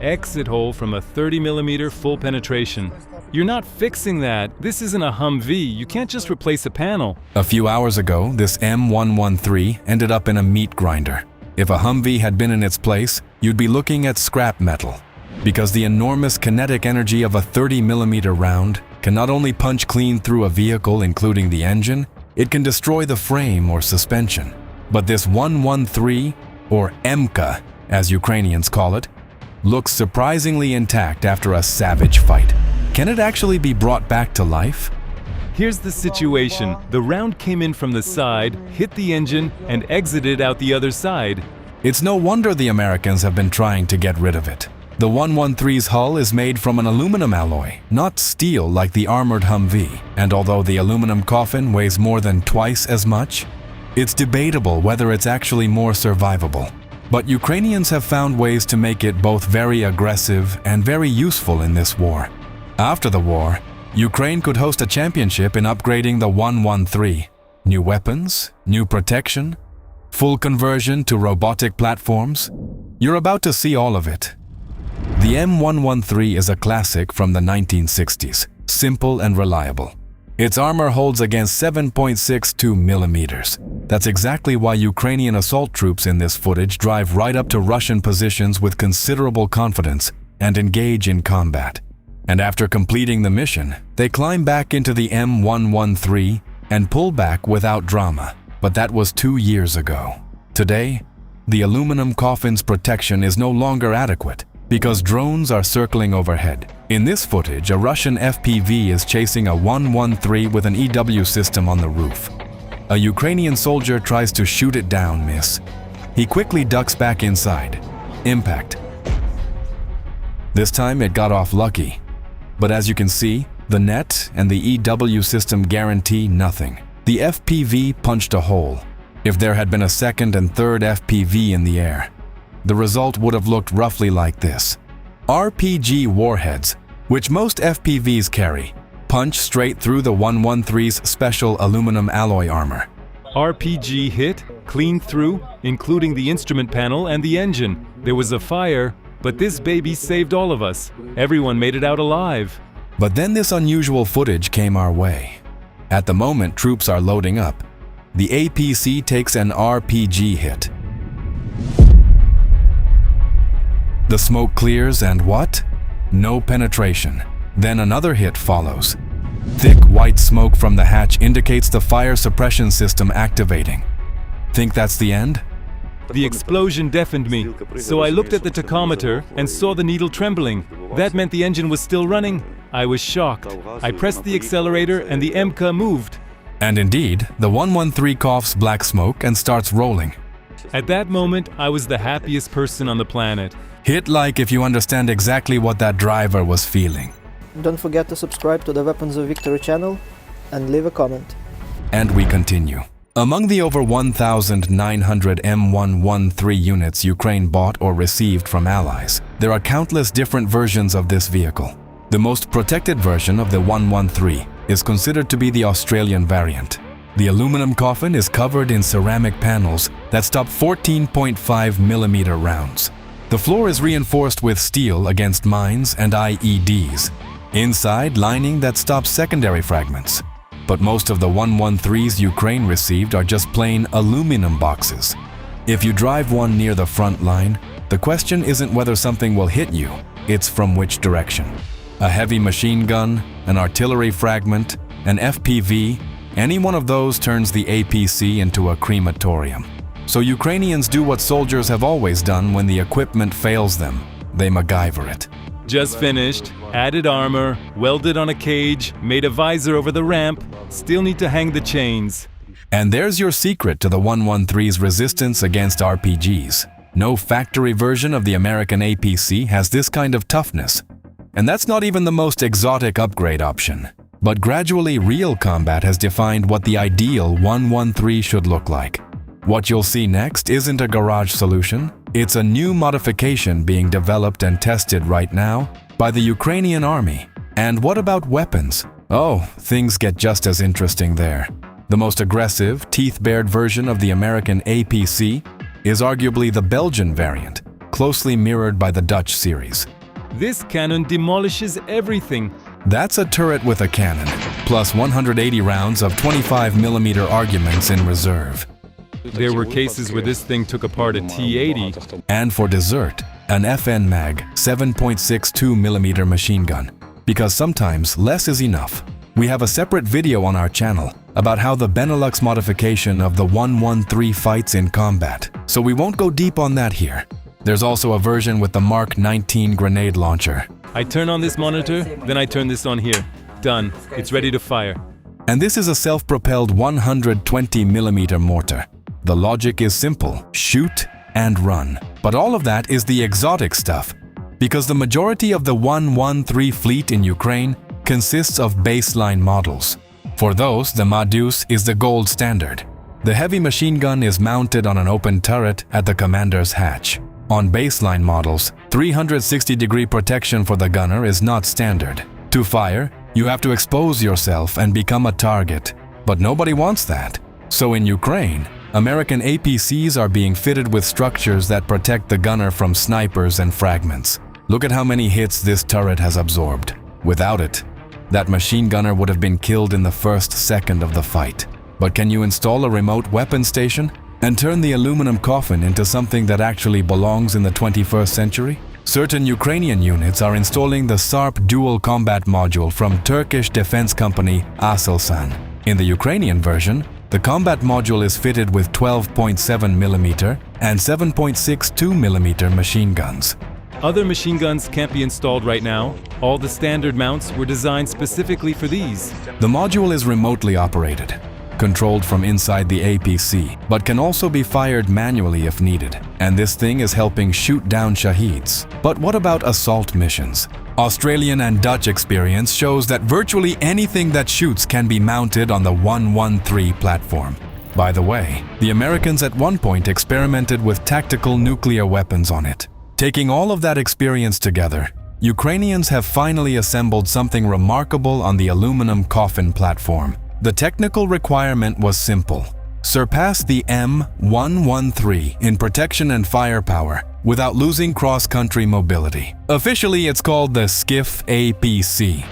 exit hole from a 30mm full penetration. You're not fixing that. This isn't a Humvee. You can't just replace a panel. A few hours ago, this M113 ended up in a meat grinder. If a Humvee had been in its place, you'd be looking at scrap metal. Because the enormous kinetic energy of a 30mm round can not only punch clean through a vehicle, including the engine, it can destroy the frame or suspension. But this 113, or MK, as Ukrainians call it, looks surprisingly intact after a savage fight. Can it actually be brought back to life? Here's the situation. The round came in from the side, hit the engine, and exited out the other side. It's no wonder the Americans have been trying to get rid of it. The 113's hull is made from an aluminum alloy, not steel like the armored Humvee, and although the aluminum coffin weighs more than twice as much, it's debatable whether it's actually more survivable. But Ukrainians have found ways to make it both very aggressive and very useful in this war. After the war, Ukraine could host a championship in upgrading the 113. New weapons, new protection, full conversion to robotic platforms. You're about to see all of it. The M113 is a classic from the 1960s, simple and reliable. Its armor holds against 7.62 millimeters. That's exactly why Ukrainian assault troops in this footage drive right up to Russian positions with considerable confidence and engage in combat. And after completing the mission, they climb back into the M113 and pull back without drama. But that was 2 years ago. Today, the aluminum coffin's protection is no longer adequate because drones are circling overhead. In this footage, a Russian FPV is chasing a 113 with an EW system on the roof. A Ukrainian soldier tries to shoot it down, miss. He quickly ducks back inside. Impact. This time it got off lucky. But as you can see, the net and the EW system guarantee nothing. The FPV punched a hole. If there had been a second and third FPV in the air, the result would have looked roughly like this. RPG warheads, which most FPVs carry, punch straight through the 113's special aluminum alloy armor. RPG hit, clean through, including the instrument panel and the engine. There was a fire, but this baby saved all of us. Everyone made it out alive. But then this unusual footage came our way. At the moment troops are loading up, the APC takes an RPG hit. The smoke clears and what? No penetration. Then another hit follows. Thick white smoke from the hatch indicates the fire suppression system activating. Think that's the end? The explosion deafened me, so I looked at the tachometer and saw the needle trembling. That meant the engine was still running. I was shocked. I pressed the accelerator and the MK moved. And indeed, the 113 coughs black smoke and starts rolling. At that moment, I was the happiest person on the planet. Hit like if you understand exactly what that driver was feeling. Don't forget to subscribe to the Weapons of Victory channel and leave a comment. And we continue. Among the over 1,900 M113 units Ukraine bought or received from allies, there are countless different versions of this vehicle. The most protected version of the 113 is considered to be the Australian variant. The aluminum coffin is covered in ceramic panels that stop 14.5 millimeter rounds. The floor is reinforced with steel against mines and IEDs. Inside, lining that stops secondary fragments. But most of the 113s Ukraine received are just plain aluminum boxes. If you drive one near the front line, the question isn't whether something will hit you, it's from which direction. A heavy machine gun, an artillery fragment, an FPV, any one of those turns the APC into a crematorium. So Ukrainians do what soldiers have always done when the equipment fails them. They MacGyver it. Just finished, added armor, welded on a cage, made a visor over the ramp, still need to hang the chains. And there's your secret to the 113's resistance against RPGs. No factory version of the American APC has this kind of toughness. And that's not even the most exotic upgrade option. But gradually real combat has defined what the ideal 113 should look like. What you'll see next isn't a garage solution. It's a new modification being developed and tested right now by the Ukrainian army. And what about weapons? Oh, things get just as interesting there. The most aggressive, teeth-bared version of the American APC is arguably the Belgian variant. closely mirrored by the Dutch series. This cannon demolishes everything. That's a turret with a cannon, plus 180 rounds of 25mm arguments in reserve. There were cases where this thing took apart a T-80. And for dessert, an FN Mag 7.62mm machine gun, because sometimes less is enough. We have a separate video on our channel about how the Benelux modification of the M113 fights in combat, so we won't go deep on that here. There's also a version with the Mark 19 grenade launcher. I turn on this monitor, then I turn this on here. Done. It's ready to fire. And this is a self-propelled 120mm mortar. The logic is simple: shoot and run. But all of that is the exotic stuff, because the majority of the M113 fleet in Ukraine consists of baseline models. For those, the Madus is the gold standard. The heavy machine gun is mounted on an open turret at the commander's hatch. On baseline models, 360-degree protection for the gunner is not standard. To fire, you have to expose yourself and become a target. But nobody wants that. So in Ukraine, American APCs are being fitted with structures that protect the gunner from snipers and fragments. Look at how many hits this turret has absorbed. Without it, that machine gunner would have been killed in the first second of the fight. But can you install a remote weapon station and turn the aluminum coffin into something that actually belongs in the 21st century? Certain Ukrainian units are installing the SARP dual combat module from Turkish defense company Aselsan. In the Ukrainian version, the combat module is fitted with 12.7mm and 7.62mm machine guns. Other machine guns can't be installed right now. All the standard mounts were designed specifically for these. The module is remotely operated, controlled from inside the APC, but can also be fired manually if needed. And this thing is helping shoot down Shaheeds. But what about assault missions? Australian and Dutch experience shows that virtually anything that shoots can be mounted on the M113 platform. By the way, the Americans at one point experimented with tactical nuclear weapons on it. Taking all of that experience together, Ukrainians have finally assembled something remarkable on the aluminum coffin platform. The technical requirement was simple: surpass the M113 in protection and firepower without losing cross-country mobility. Officially, it's called the Skiff APC,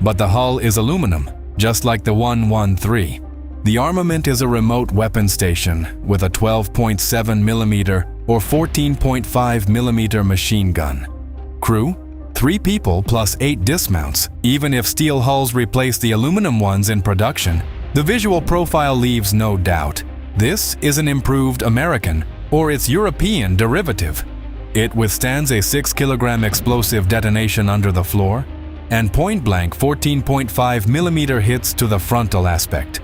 but the hull is aluminum, just like the M113. The armament is a remote weapon station with a 12.7mm or 14.5mm machine gun. Crew? 3 people plus 8 dismounts. Even if steel hulls replace the aluminum ones in production, the visual profile leaves no doubt. This is an improved American, or its European derivative. It withstands a 6-kilogram explosive detonation under the floor and point-blank 14.5mm hits to the frontal aspect.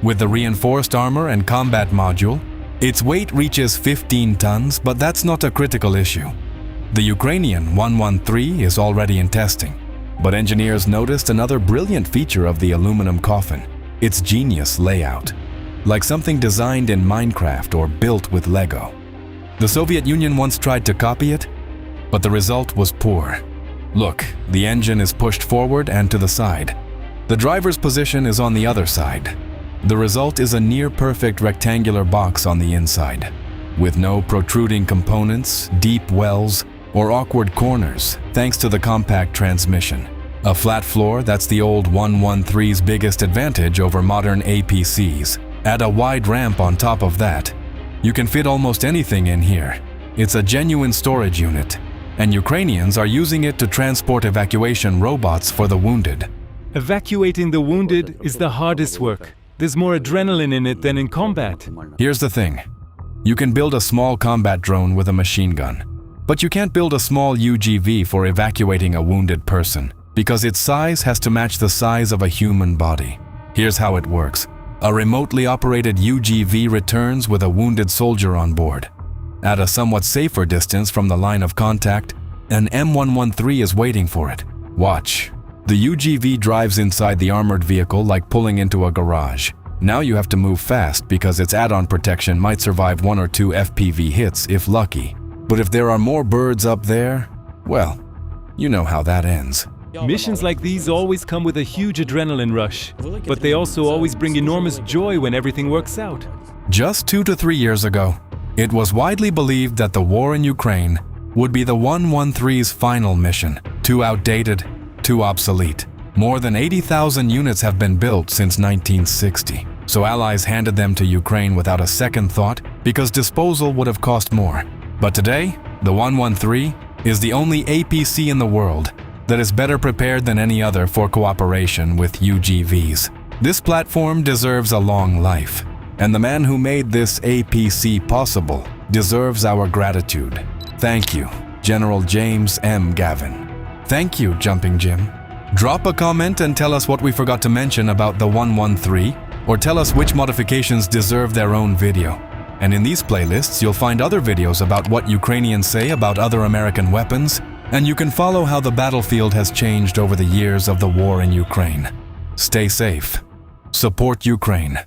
With the reinforced armor and combat module, its weight reaches 15 tons, but that's not a critical issue. The Ukrainian M113 is already in testing, but engineers noticed another brilliant feature of the aluminum coffin: its genius layout, like something designed in Minecraft or built with Lego. The Soviet Union once tried to copy it, but the result was poor. Look, the engine is pushed forward and to the side. The driver's position is on the other side. The result is a near-perfect rectangular box on the inside, with no protruding components, deep wells, or awkward corners, thanks to the compact transmission. A flat floor, that's the old M113's biggest advantage over modern APCs. Add a wide ramp on top of that. You can fit almost anything in here. It's a genuine storage unit, and Ukrainians are using it to transport evacuation robots for the wounded. Evacuating the wounded is the hardest work. There's more adrenaline in it than in combat. Here's the thing. You can build a small combat drone with a machine gun, but you can't build a small UGV for evacuating a wounded person, because its size has to match the size of a human body. Here's how it works. A remotely operated UGV returns with a wounded soldier on board. At a somewhat safer distance from the line of contact, an M113 is waiting for it. Watch. The UGV drives inside the armored vehicle like pulling into a garage. Now you have to move fast because its add-on protection might survive 1 or 2 FPV hits if lucky. But if there are more birds up there, well, you know how that ends. Missions like these always come with a huge adrenaline rush, but they also always bring enormous joy when everything works out. Just 2 to 3 years ago, it was widely believed that the war in Ukraine would be the 113's final mission. Too outdated, too obsolete. More than 80,000 units have been built since 1960, so Allies handed them to Ukraine without a second thought because disposal would have cost more. But today, the 113 is the only APC in the world that is better prepared than any other for cooperation with UGVs. This platform deserves a long life, and the man who made this APC possible deserves our gratitude. Thank you, General James M. Gavin. Thank you, Jumping Jim. Drop a comment and tell us what we forgot to mention about the 113, or tell us which modifications deserve their own video. And in these playlists, you'll find other videos about what Ukrainians say about other American weapons, and you can follow how the battlefield has changed over the years of the war in Ukraine. Stay safe. Support Ukraine.